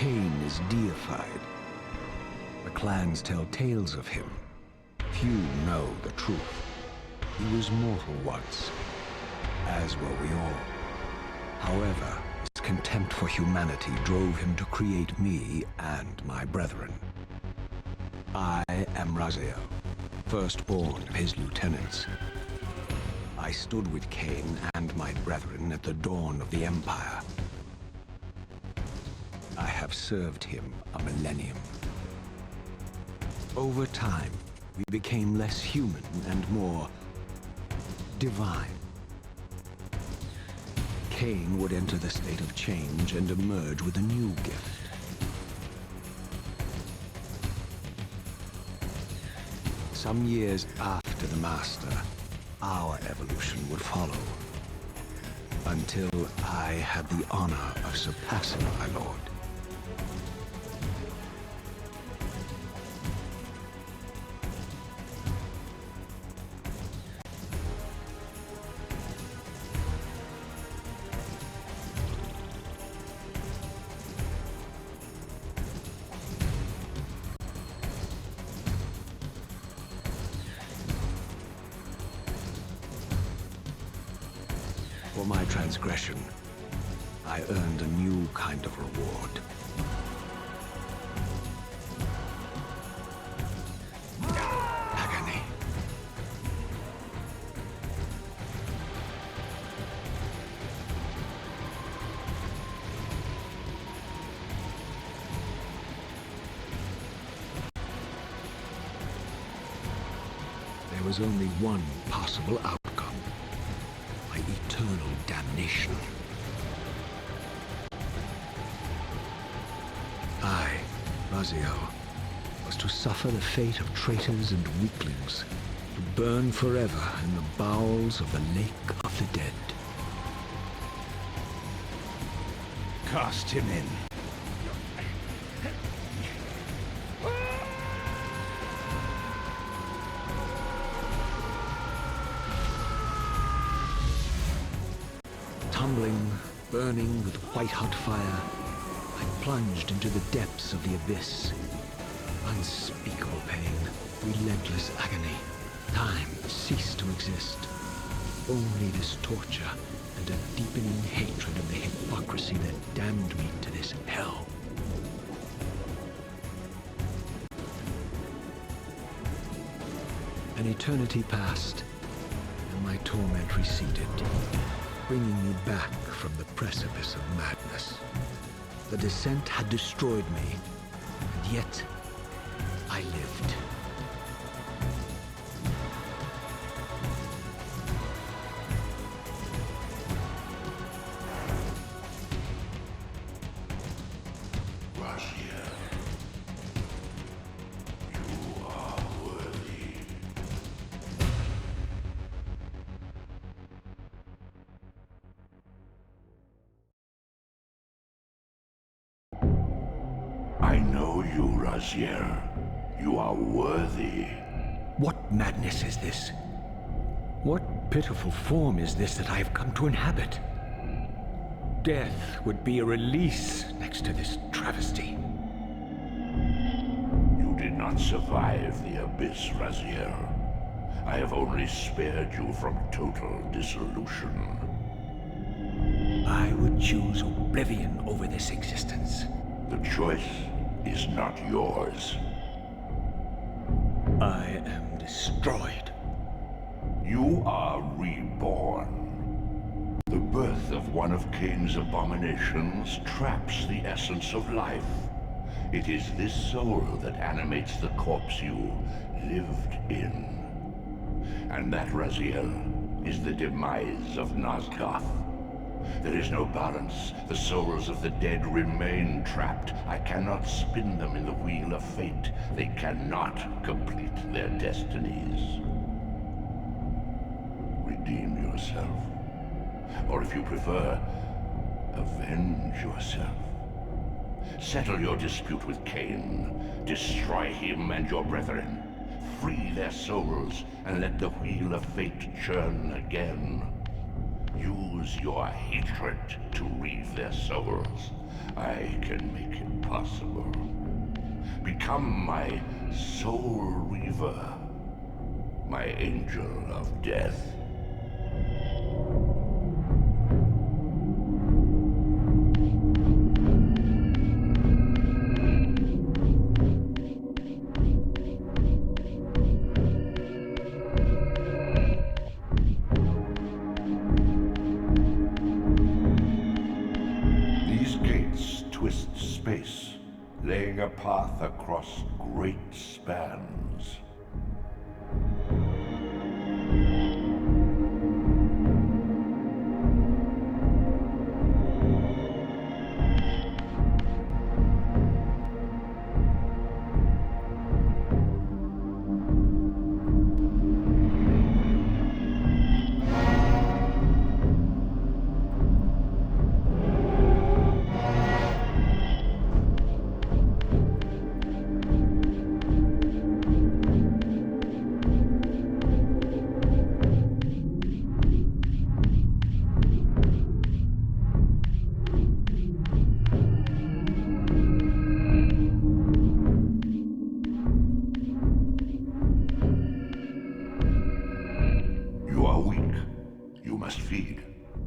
Kain is deified. The clans tell tales of him. Few know the truth. He was mortal once, as were we all. However, his contempt for humanity drove him to create me and my brethren. I am Raziel, firstborn of his lieutenants. I stood with Kain and my brethren at the dawn of the Empire. I have served him a millennium. Over time, we became less human and more divine. Kain would enter the state of change and emerge with a new gift. Some years after the Master, our evolution would follow. Until I had the honor of surpassing my lord. For my transgression, I earned a new kind of reward. Agony. There was only one possible outcome. Eternal damnation. I, Raziel, was to suffer the fate of traitors and weaklings, to burn forever in the bowels of the Lake of the Dead. Cast him in. Tumbling, burning with white-hot fire, I plunged into the depths of the abyss. Unspeakable pain, relentless agony. Time ceased to exist. Only this torture and a deepening hatred of the hypocrisy that damned me to this hell. An eternity passed, and my torment receded, bringing me back from the precipice of madness. The descent had destroyed me, and yet I lived. I know you, Raziel. You are worthy. What madness is this? What pitiful form is this that I have come to inhabit? Death would be a release next to this travesty. You did not survive the abyss, Raziel. I have only spared you from total dissolution. I would choose oblivion over this existence. The choice is not yours. I am destroyed. You are reborn. The birth of one of Kain's abominations traps the essence of life. It is this soul that animates the corpse you lived in. And that, Raziel, is the demise of Nosgoth. There is no balance. The souls of the dead remain trapped. I cannot spin them in the wheel of fate. They cannot complete their destinies. Redeem yourself. Or if you prefer, avenge yourself. Settle your dispute with Kain. Destroy him and your brethren. Free their souls and let the wheel of fate churn again. Use your hatred to reave their souls. I can make it possible. Become my soul reaver, my angel of death. Space, laying a path across great spans.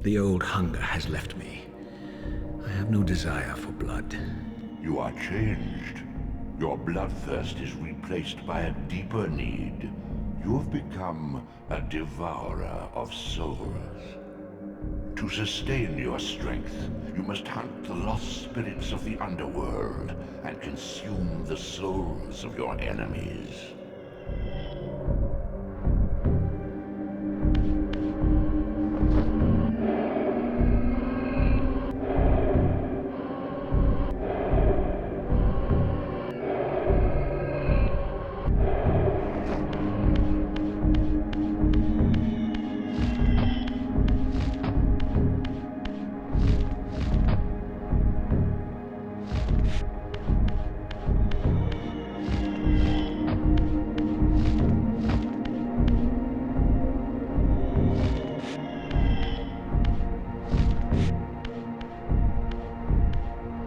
The old hunger has left me. I have no desire for blood. You are changed. Your bloodthirst is replaced by a deeper need. You have become a devourer of souls. To sustain your strength, you must hunt the lost spirits of the underworld and consume the souls of your enemies.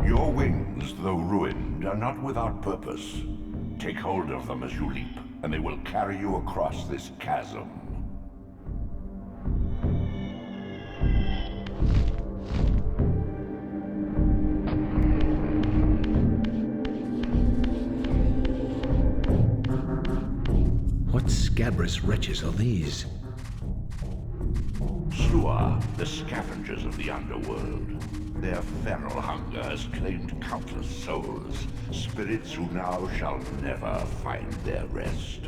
Your wings, though ruined, are not without purpose. Take hold of them as you leap, and they will carry you across this chasm. What scabrous wretches are these? Slua, the scavengers of the underworld. Their feral hunger has claimed countless souls, spirits who now shall never find their rest.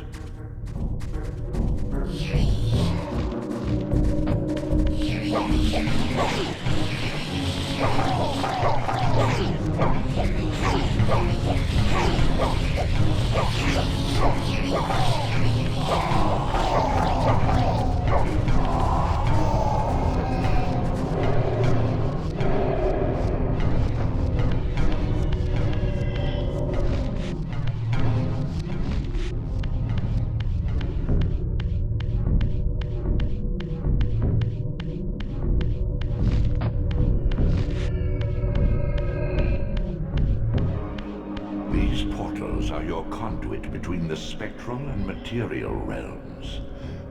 These portals are your conduit between the spectral and material realms.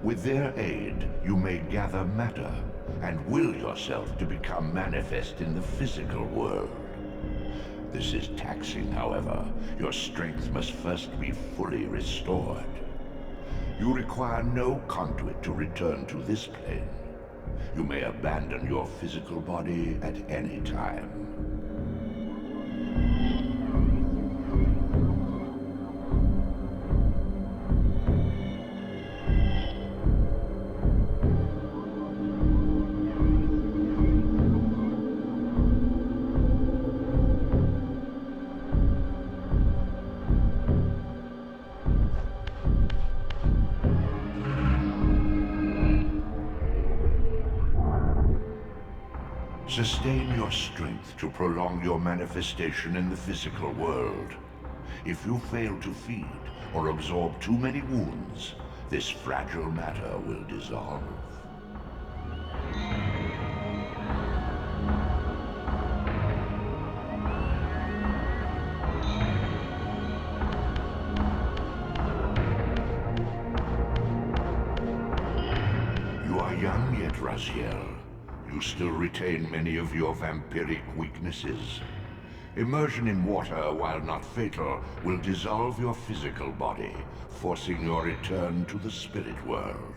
With their aid, you may gather matter and will yourself to become manifest in the physical world. This is taxing, however. Your strength must first be fully restored. You require no conduit to return to this plane. You may abandon your physical body at any time. Sustain your strength to prolong your manifestation in the physical world. If you fail to feed or absorb too many wounds, this fragile matter will dissolve. young yet, Raziel. You still retain many of your vampiric weaknesses. Immersion in water, while not fatal, will dissolve your physical body, forcing your return to the spirit world.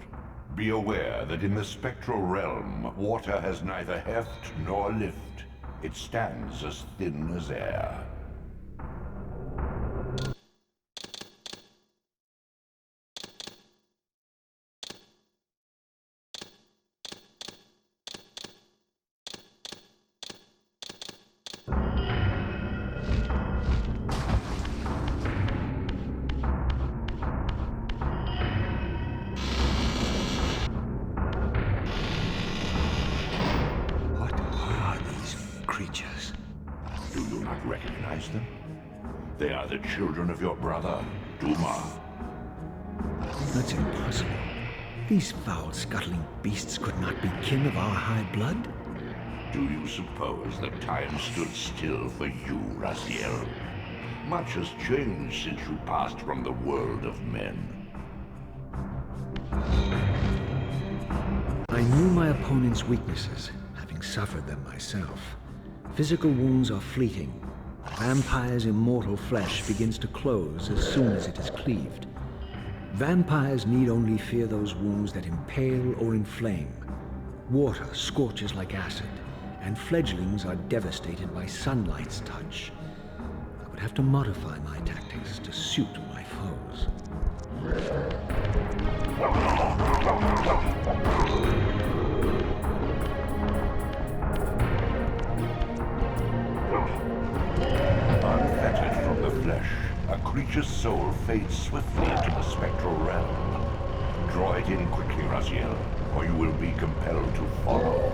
Be aware that in the spectral realm, water has neither heft nor lift. It stands as thin as air. What are these creatures? Do you not recognize them? They are the children of your brother, Duma. That's impossible. These foul, scuttling beasts could not be kin of our high blood? Do you suppose that time stood still for you, Raziel? Much has changed since you passed from the world of men. I knew my opponent's weaknesses, having suffered them myself. Physical wounds are fleeting. A vampire's immortal flesh begins to close as soon as it is cleaved. Vampires need only fear those wounds that impale or inflame. Water scorches like acid, and fledglings are devastated by sunlight's touch. I would have to modify my tactics to suit my foes. Unfettered from the flesh, a creature's soul fades swiftly into the spectral realm. Draw it in quickly, Raziel, or you will be compelled to follow.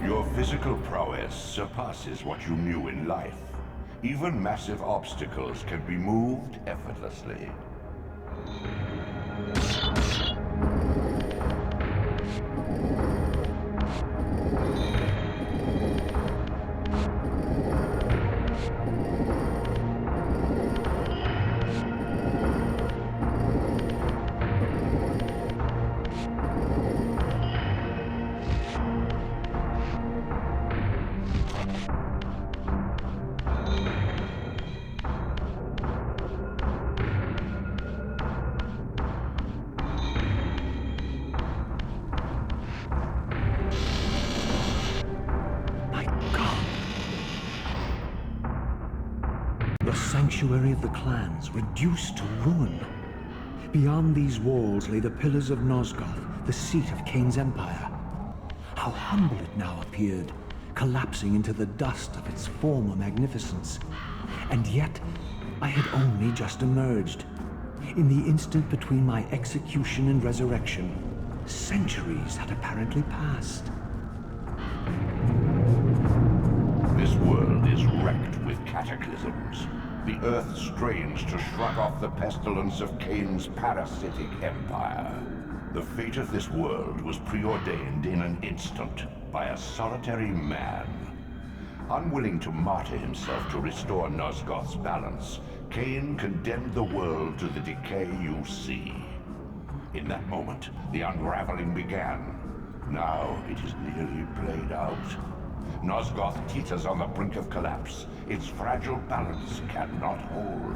Your physical prowess surpasses what you knew in life. Even massive obstacles can be moved effortlessly. The sanctuary of the clans, reduced to ruin. Beyond these walls lay the pillars of Nosgoth, the seat of Kain's empire. How humble it now appeared, collapsing into the dust of its former magnificence. And yet, I had only just emerged. In the instant between my execution and resurrection, centuries had apparently passed. This world is wrecked with cataclysms. The earth strains to shrug off the pestilence of Kain's parasitic empire. The fate of this world was preordained in an instant by a solitary man. Unwilling to martyr himself to restore Nosgoth's balance, Kain condemned the world to the decay you see. In that moment, the unraveling began. Now it is nearly played out. Nosgoth teeters on the brink of collapse. Its fragile balance cannot hold.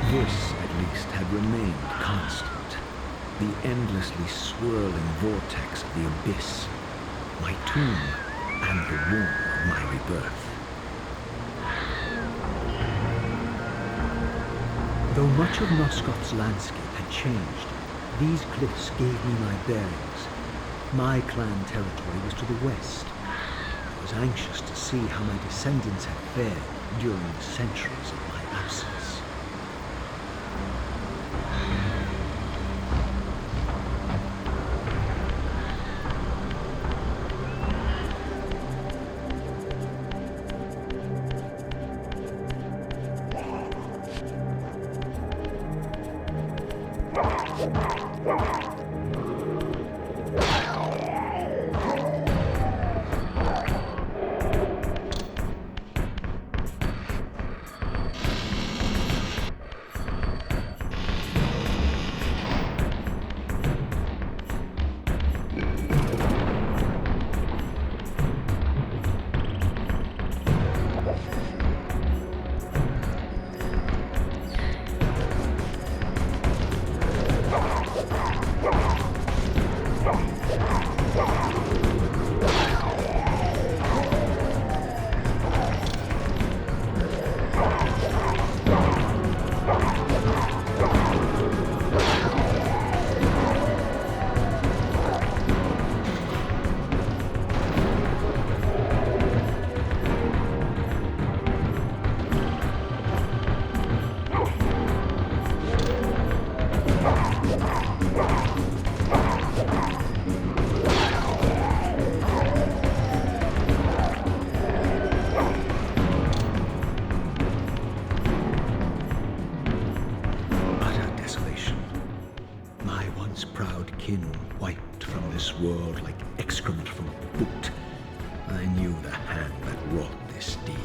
This, at least, had remained constant. The endlessly swirling vortex of the abyss, my tomb, and the womb of my rebirth. Though much of Nosgoth's landscape had changed, these cliffs gave me my bearings. My clan territory was to the west. I was anxious to see how my descendants had fared during the centuries of my absence. Wiped from this world like excrement from a boot. I knew the hand that wrought this deed.